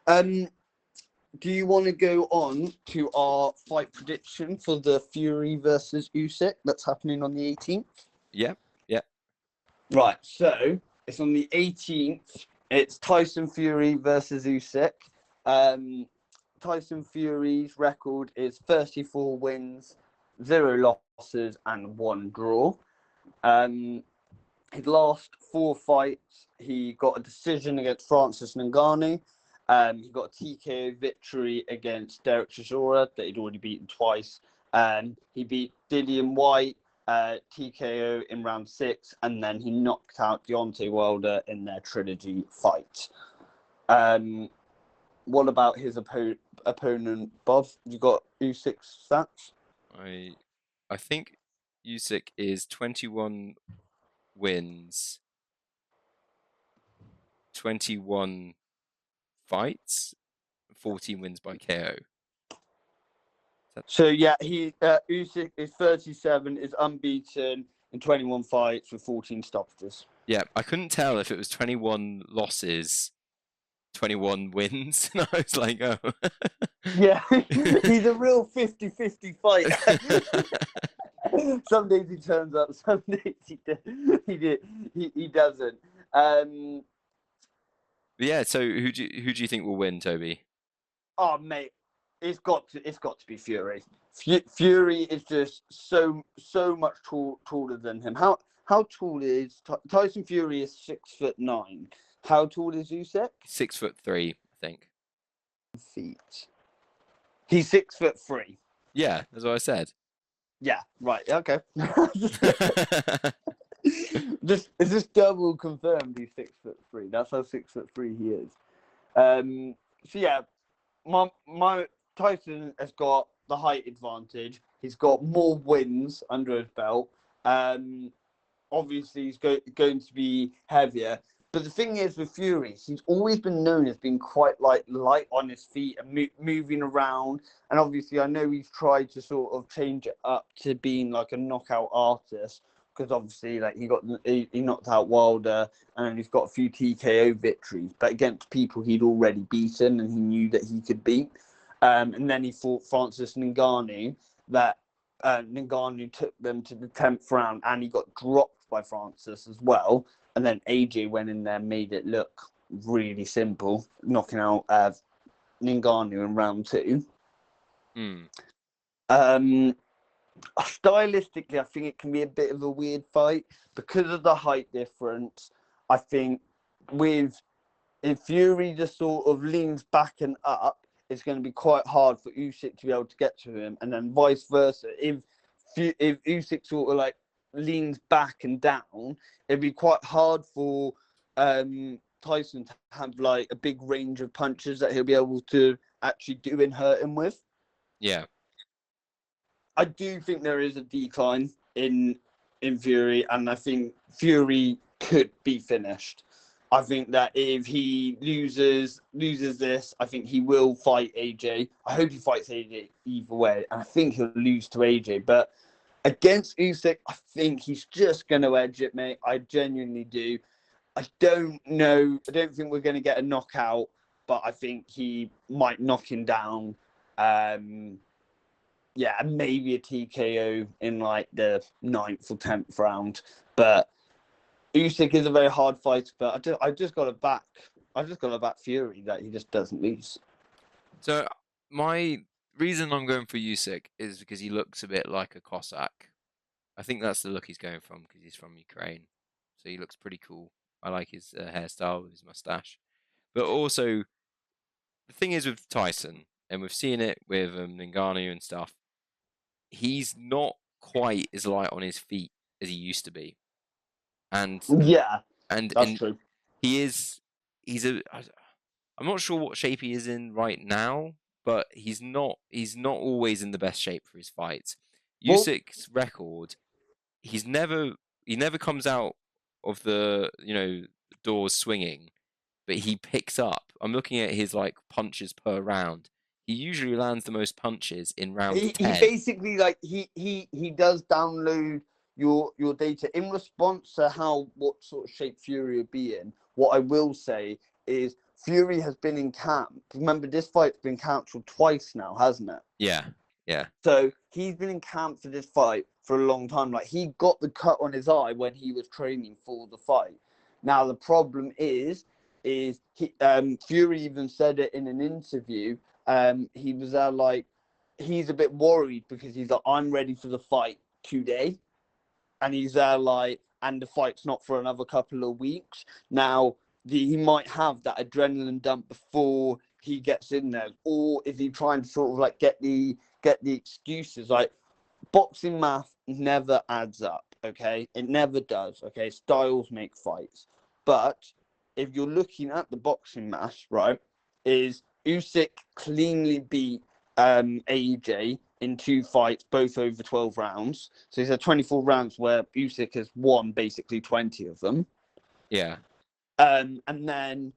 Um, do you want to go on to our fight prediction for the Fury versus Usyk that's happening on the 18th? Yeah, yeah. Right, so it's on the 18th. It's Tyson Fury versus Usyk. Um, Tyson Fury's record is 34 wins, 0 losses, and 1 draw. Um, his last 4 fights, he got a decision against Francis Ngannou. He got a TKO victory against Derek Chisora that he'd already beaten twice. He beat Dillian White TKO in round 6, and then he knocked out Deontay Wilder in their trilogy fight. What about his opponent, Bob? You got Usyk's stats? I think Usyk is 21 wins, 21 fights, 14 wins by KO. So yeah, Usyk is 37, is unbeaten in 21 fights with 14 stoppages. Yeah, I couldn't tell if it was 21 losses, 21 wins. And I was like, oh. Yeah, he's a real 50-50 fighter. Some days he turns up, some days he doesn't. Yeah, so who do you think will win, Toby? Oh mate, it's got to be Fury. Fury is just so much taller than him. How tall is Tyson Fury? Is 6'9". How tall is Usyk? 6'3", I think. Feet. He's 6'3". Yeah, that's what I said. Yeah, right. Okay. Just double confirmed he's 6'3". That's how 6'3" he is. So yeah, my Tyson has got the height advantage. He's got more wins under his belt. Obviously he's going to be heavier. But the thing is with Fury, he's always been known as being quite like light on his feet and moving around. And obviously, I know he's tried to sort of change it up to being like a knockout artist, because obviously, like he knocked out Wilder, and he's got a few TKO victories, but against people he'd already beaten and he knew that he could beat. And then he fought Francis Ngannou. That Ngannou took them to the 10th round, and he got dropped by Francis as well. And then AJ went in there and made it look really simple, knocking out Ngannou in round 2. Stylistically, I think it can be a bit of a weird fight because of the height difference. I think if Fury just sort of leans back and up, it's going to be quite hard for Usyk to be able to get to him, and then vice versa. If Usyk sort of like leans back and down, it'd be quite hard for Tyson to have like a big range of punches that he'll be able to actually do and hurt him with. Yeah. I do think there is a decline in Fury, and I think Fury could be finished. I think that if he loses this, I think he will fight AJ. I hope he fights AJ either way, and I think he'll lose to AJ. But against Usyk, I think he's just going to edge it, mate. I genuinely do. I don't know. I don't think we're going to get a knockout, but I think he might knock him down. Yeah, maybe a TKO in like the 9th or 10th round. But Usyk is a very hard fighter, but I just got to back Fury that he just doesn't lose. So my reason I'm going for Usyk is because he looks a bit like a Cossack. I think that's the look he's going from because he's from Ukraine. So he looks pretty cool. I like his hairstyle with his mustache. But also, the thing is with Tyson, and we've seen it with Ngannou and stuff, he's not quite as light on his feet as he used to be. And Yeah, and that's true. he's I'm not sure what shape he is in right now, but he's not always in the best shape for his fights. Well, Usyk's record, he never comes out of the doors swinging, but he picks up. I'm looking at his like punches per round. He usually lands the most punches in round he 10. basically like he does download your data in response to what sort of shape Fury would be in. What I will say is Fury has been in camp. Remember, this fight's been cancelled twice now, hasn't it? Yeah. So he's been in camp for this fight for a long time. Like, he got the cut on his eye when he was training for the fight. Now the problem is he, Fury even said it in an interview. He was like, he's a bit worried because he's like, I'm ready for the fight today, and he's like, and the fight's not for another couple of weeks. Now he might have that adrenaline dump before he gets in there, or is he trying to sort of like get the excuses? Like, boxing math never adds up, okay? It never does, okay? Styles make fights. But if you're looking at the boxing math, right, is Usyk cleanly beat AJ in 2 fights, both over 12 rounds. So he's had 24 rounds where Usyk has won basically 20 of them. Yeah. And then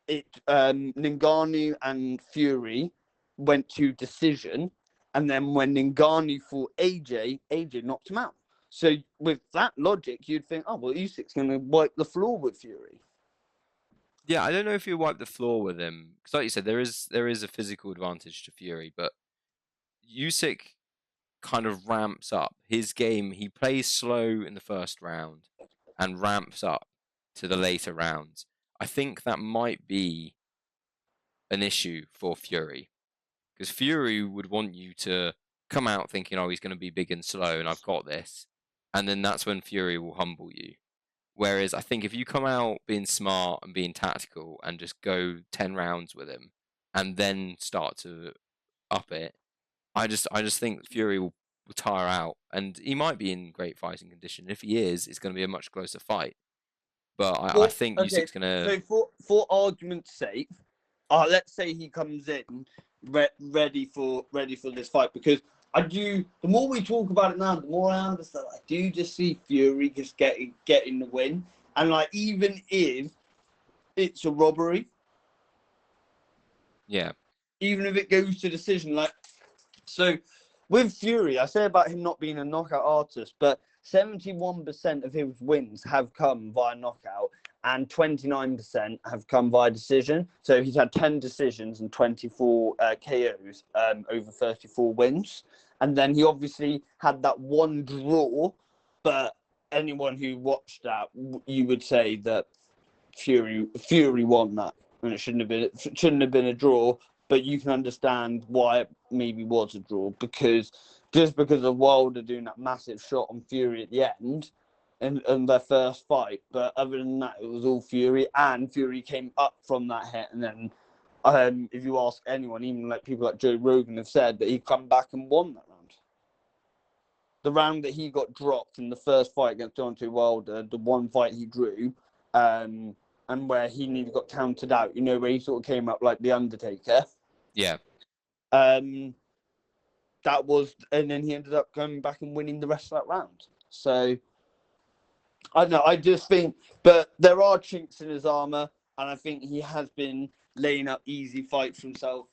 Ngannou and Fury went to decision, and then when Ngannou fought AJ knocked him out. So with that logic, you'd think, oh well, Usyk's going to wipe the floor with Fury. Yeah, I don't know if you wipe the floor with him because, like you said, there is a physical advantage to Fury, but Usyk kind of ramps up his game. He plays slow in the first round and ramps up to the later rounds. I think that might be an issue for Fury because Fury would want you to come out thinking, oh, he's going to be big and slow and I've got this. And then that's when Fury will humble you. Whereas I think if you come out being smart and being tactical and just go 10 rounds with him and then start to up it, I just think Fury will tire out. And he might be in great fighting condition. If he is, it's going to be a much closer fight. But I think Usyk's going to... So for argument's sake, let's say he comes in ready for this fight, because I do. The more we talk about it now, the more I understand. I do just see Fury just getting the win, and like, even if it's a robbery, Yeah. even if it goes to decision, like, so with Fury, I say about him not being a knockout artist, but 71% of his wins have come via knockout, and 29% have come via decision. So he's had 10 decisions and 24 KOs over 34 wins. And then he obviously had that one draw, but anyone who watched that, you would say that Fury won that, and it shouldn't have been a draw. But you can understand why it maybe was a draw, because of Wilder doing that massive shot on Fury at the end in their first fight. But other than that, it was all Fury, and Fury came up from that hit. And then if you ask anyone, even like people like Joe Rogan have said that he come back and won that round. The round that he got dropped in the first fight against Deontay Wilder, the one fight he drew, and where he nearly got counted out, you know, where he sort of came up like the Undertaker. Yeah. That was, and then he ended up going back and winning the rest of that round. So I don't know. I just think, but there are chinks in his armor, and I think he has been laying up easy fights for himself.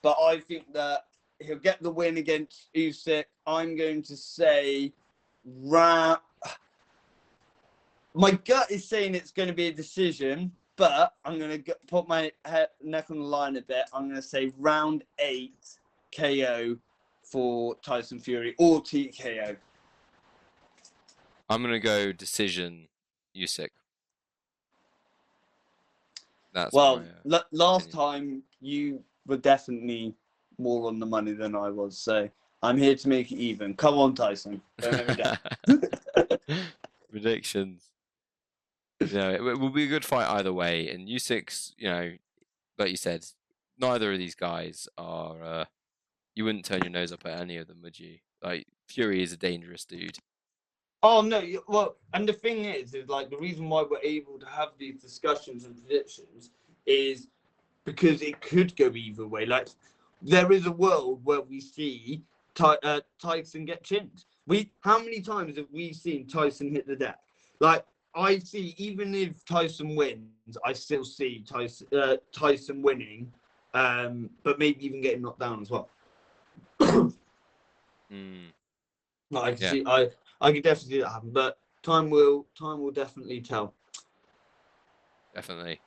But I think that he'll get the win against Usyk. I'm going to say, my gut is saying it's going to be a decision, but I'm going to put my neck on the line a bit. I'm going to say round 8 KO for Tyson Fury, or TKO. I'm going to go decision Usyk. That's well, my last opinion. time you were definitely more on the money than I was, so I'm here to make it even. Come on, Tyson. Don't let me down. Predictions. It will be a good fight either way. And Usyk's, like you said, neither of these guys are. You wouldn't turn your nose up at any of them, would you? Like, Fury is a dangerous dude. Oh no! Well, and the thing is like, the reason why we're able to have these discussions and predictions is because it could go either way. Like, there is a world where we see Tyson get chinned. How many times have we seen Tyson hit the deck? Like, I see, even if Tyson wins, I still see Tyson winning, but maybe even getting knocked down as well. I can see, I could definitely see that happen, but time will definitely tell. Definitely.